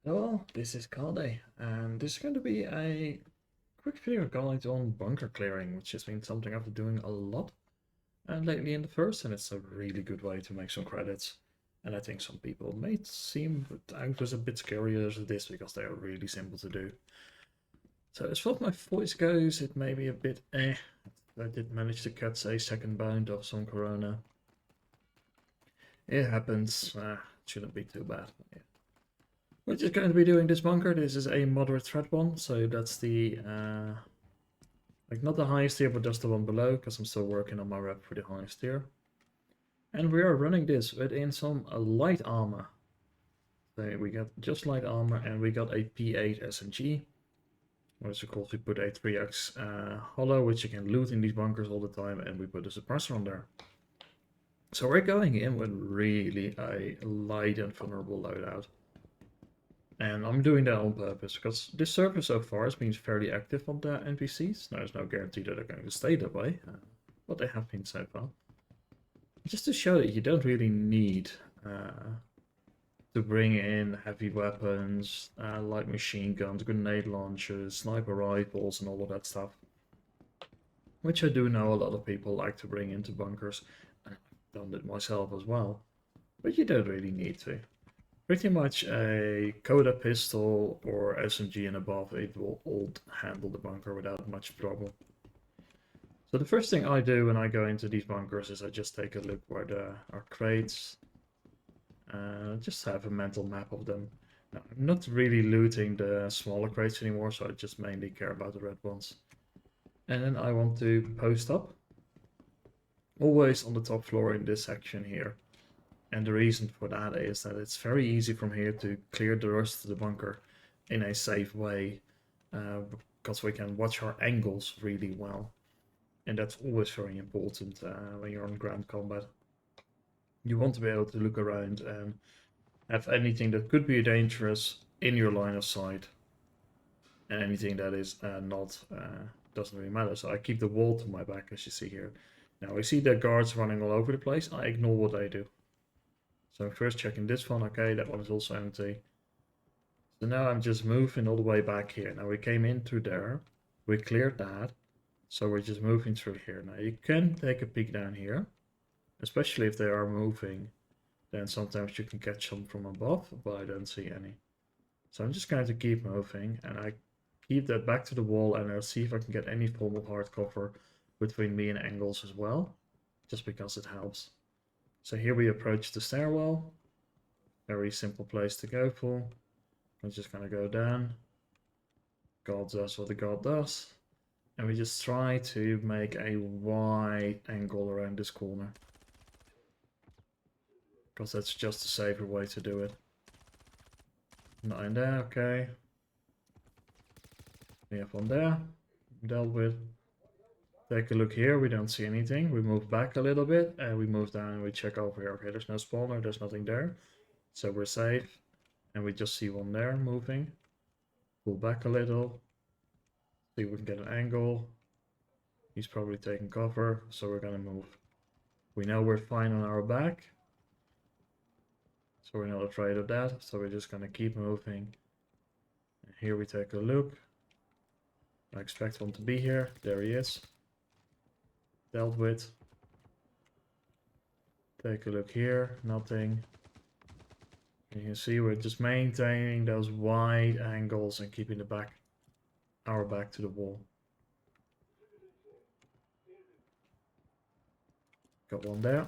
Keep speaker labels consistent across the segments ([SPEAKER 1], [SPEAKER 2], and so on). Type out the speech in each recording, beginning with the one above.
[SPEAKER 1] Hello, this is Kade, and this is going to be a quick video guide on bunker clearing, which has been something I've been doing a lot lately in the first, and it's a really good way to make some credits. And I think some people may seem out as a bit scarier as this because they are really simple to do. So as far as my voice goes, it may be a bit I did manage to cut a second bound of some corona. It happens, shouldn't be too bad. Yeah. We're just going to be doing this bunker. This is a moderate threat one, so that's the like not the highest tier, but just the one below, because I'm still working on my rep for the highest tier. And we are running this within some light armor. So we got just light armor, and we got a P8 SMG. What's it called? We put a 3x hollow, which you can loot in these bunkers all the time, and we put a suppressor on there. So we're going in with really a light and vulnerable loadout. And I'm doing that on purpose, because this server so far has been fairly active on the NPCs. There's no guarantee that they're going to stay that way, but they have been so far. Just to show that you don't really need to bring in heavy weapons, like machine guns, grenade launchers, sniper rifles, and all of that stuff. Which I do know a lot of people like to bring into bunkers. I've done it myself as well. But you don't really need to. Pretty much a Coda pistol or SMG and above, it will all handle the bunker without much trouble. So the first thing I do when I go into these bunkers is I just take a look where there are crates. Just have a mental map of them. Now, I'm not really looting the smaller crates anymore, so I just mainly care about the red ones. And then I want to post up. Always on the top floor in this section here. And the reason for that is that it's very easy from here to clear the rest of the bunker in a safe way, because we can watch our angles really well. And that's always very important when you're on ground combat. You want to be able to look around and have anything that could be dangerous in your line of sight. And anything that is not, doesn't really matter. So I keep the wall to my back, as you see here. Now I see the guards running all over the place. I ignore what they do. So I'm first checking this one, okay, that one is also empty. So now I'm just moving all the way back here. Now we came in through there, we cleared that, so we're just moving through here. Now you can take a peek down here, especially if they are moving, then sometimes you can catch some from above, but I don't see any. So I'm just going to keep moving, and I keep that back to the wall, and I'll see if I can get any form of hard cover between me and angles as well, just because it helps. So here we approach the stairwell. Very simple place to go for. I'm just gonna go down. God does what the God does. And we just try to make a wide angle around this corner. Because that's just a safer way to do it. Not in there, okay. We have one there. Dealt with. Take a look here, we don't see anything. We move back a little bit and we move down and we check over here. Okay, there's no spawner, there's nothing there. So we're safe. And we just see one there moving. Pull back a little. See if we can get an angle. He's probably taking cover, so we're gonna move. We know we're fine on our back. So we're not afraid of that. So we're just gonna keep moving. And here we take a look. I expect one to be here. There he is. Dealt with. Take a look here, nothing. And you can see we're just maintaining those wide angles and keeping our back to the wall. Got one there.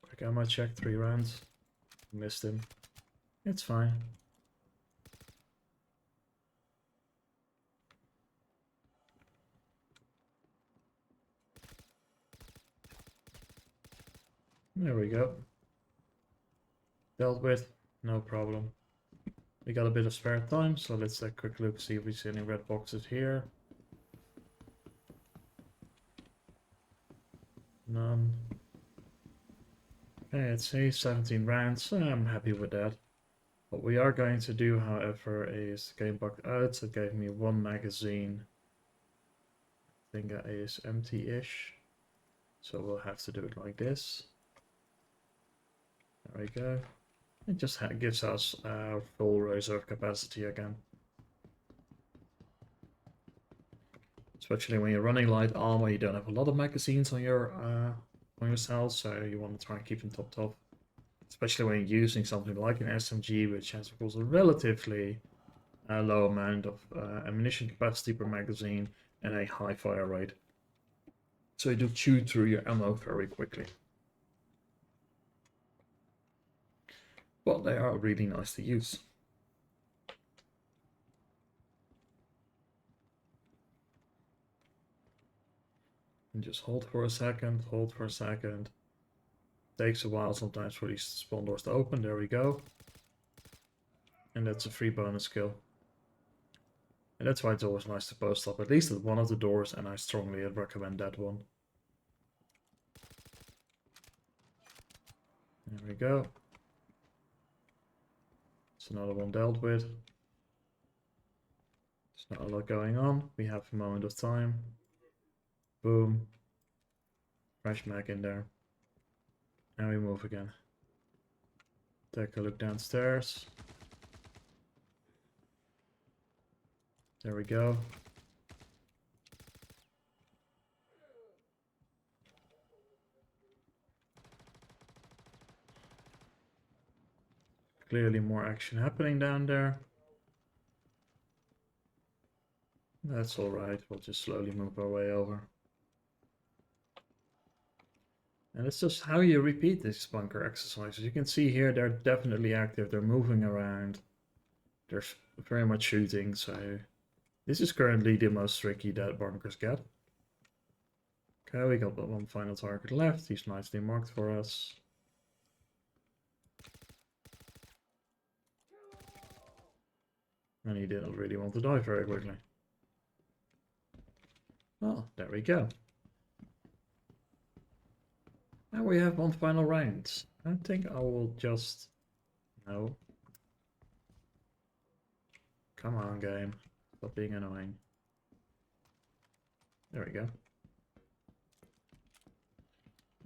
[SPEAKER 1] Quick ammo check, 3 rounds. Missed him. It's fine. There we go. Dealt with, no problem. We got a bit of spare time, so let's take a quick look, see if we see any red boxes here. None. Okay, let's see, 17 rounds. I'm happy with that. What we are going to do, however, is game bugged out. It gave me 1 magazine. I think that is empty-ish. So we'll have to do it like this. There we go. It just gives us full reserve capacity again. Especially when you're running light armor, you don't have a lot of magazines on your cells, so you want to try and keep them topped off. Especially when you're using something like an SMG, which has of course a relatively low amount of ammunition capacity per magazine and a high fire rate. So you do chew through your ammo very quickly. But they are really nice to use. And just hold for a second, hold for a second. Takes a while sometimes for these spawn doors to open. There we go. And that's a free bonus skill. And that's why it's always nice to post up at least at one of the doors, and I strongly recommend that one. There we go. It's another one dealt with. There's not a lot going on. We have a moment of time. Boom. Fresh mag in there. And we move again. Take a look downstairs. There we go. Clearly more action happening down there. That's alright, we'll just slowly move our way over. And it's just how you repeat these bunker exercises. You can see here they're definitely active, they're moving around. They're very much shooting, so this is currently the most tricky that bunkers get. Okay, we got one final target left. He's nicely marked for us. And he didn't really want to die very quickly. Oh, there we go. And we have one final round. I think I will just... No. Come on, game. Stop being annoying. There we go.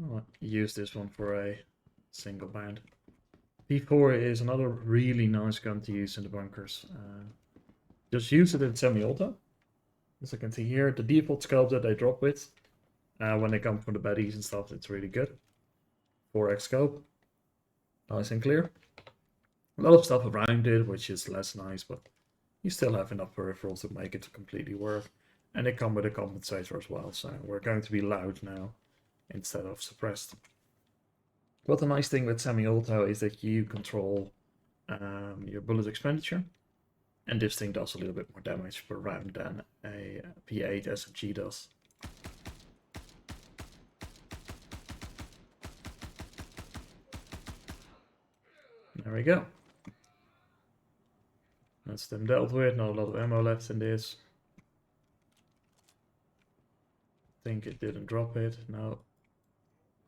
[SPEAKER 1] I'll use this one for a single bound. P4 is another really nice gun to use in the bunkers. Just use it in semi-auto. As you can see here, the default scope that they drop with, when they come from the baddies and stuff, it's really good. 4x scope. Nice and clear. A lot of stuff around it, which is less nice, but you still have enough peripherals to make it completely work. And they come with a compensator as well, so we're going to be loud now instead of suppressed. But the nice thing with semi-auto is that you control your bullet expenditure, and this thing does a little bit more damage per round than a P8 SMG does. There we go. That's them dealt with, not a lot of ammo left in this. Think it didn't drop it, no.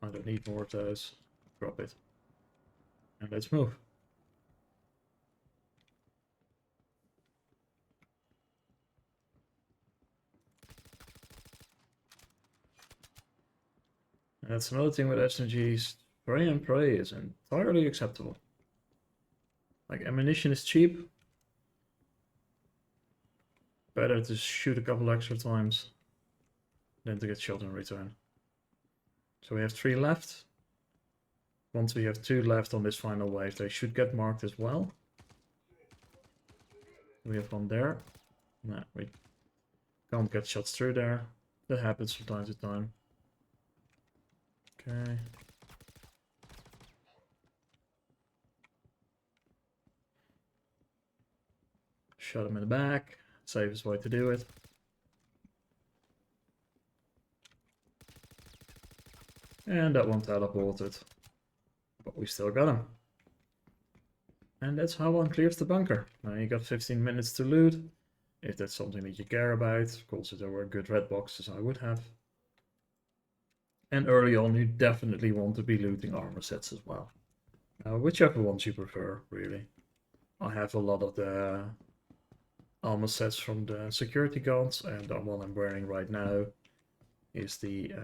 [SPEAKER 1] I don't need more of those. Drop it. And let's move. And that's another thing with SMGs. Spray and pray is entirely acceptable. Like, ammunition is cheap. Better to shoot a couple extra times than to get shot in return. So we have 3 left. Once we have 2 left on this final wave, they should get marked as well. We have one there. Nah, we can't get shots through there. That happens from time to time. Okay. Shot him in the back. Safest way to do it. And that one teleported. But we still got him. And that's how one clears the bunker. Now you got 15 minutes to loot. If that's something that you care about. Of course, if there were good red boxes, I would have. And early on, you definitely want to be looting armor sets as well. Whichever ones you prefer, really. I have a lot of the armor sets from the security guards, and the one I'm wearing right now is the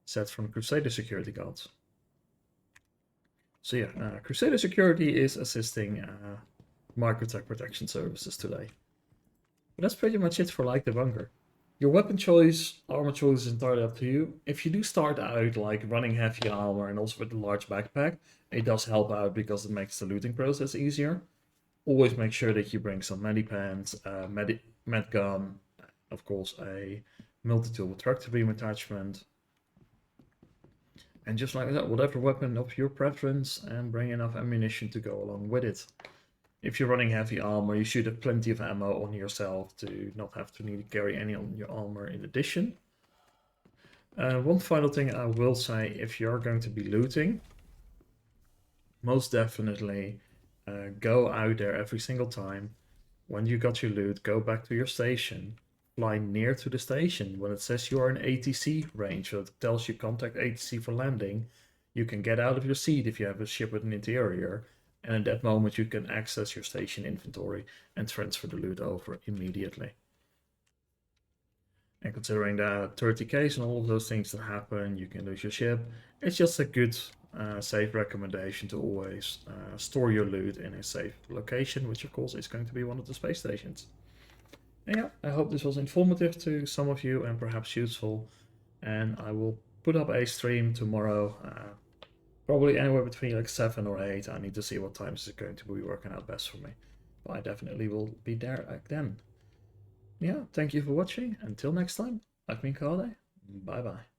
[SPEAKER 1] set from Crusader security guards. So yeah, Crusader Security is assisting Microtech Protection Services today. But that's pretty much it for Like the Bunker. Your weapon choice, armor choice is entirely up to you. If you do start out like running heavy armor and also with a large backpack, it does help out because it makes the looting process easier. Always make sure that you bring some medipens, med gun, of course a multi-tool with tractor beam attachment. And just like that, whatever weapon of your preference, and bring enough ammunition to go along with it. If you're running heavy armor, you should have plenty of ammo on yourself to not have to need to carry any on your armor in addition. One final thing I will say, if you're going to be looting, most definitely go out there every single time. When you got your loot, go back to your station, fly near to the station. When it says you are in ATC range, so it tells you contact ATC for landing, you can get out of your seat if you have a ship with an interior, and at that moment you can access your station inventory and transfer the loot over immediately. And considering that 30Ks and all of those things that happen, you can lose your ship, it's just a good safe recommendation to always store your loot in a safe location, which of course is going to be one of the space stations. And yeah, I hope this was informative to some of you and perhaps useful, and I will put up a stream tomorrow, probably anywhere between like 7 or 8. I need to see what times is going to be working out best for me, but I definitely will be there then. Yeah, thank you for watching. Until next time, I've been Kade. Bye bye.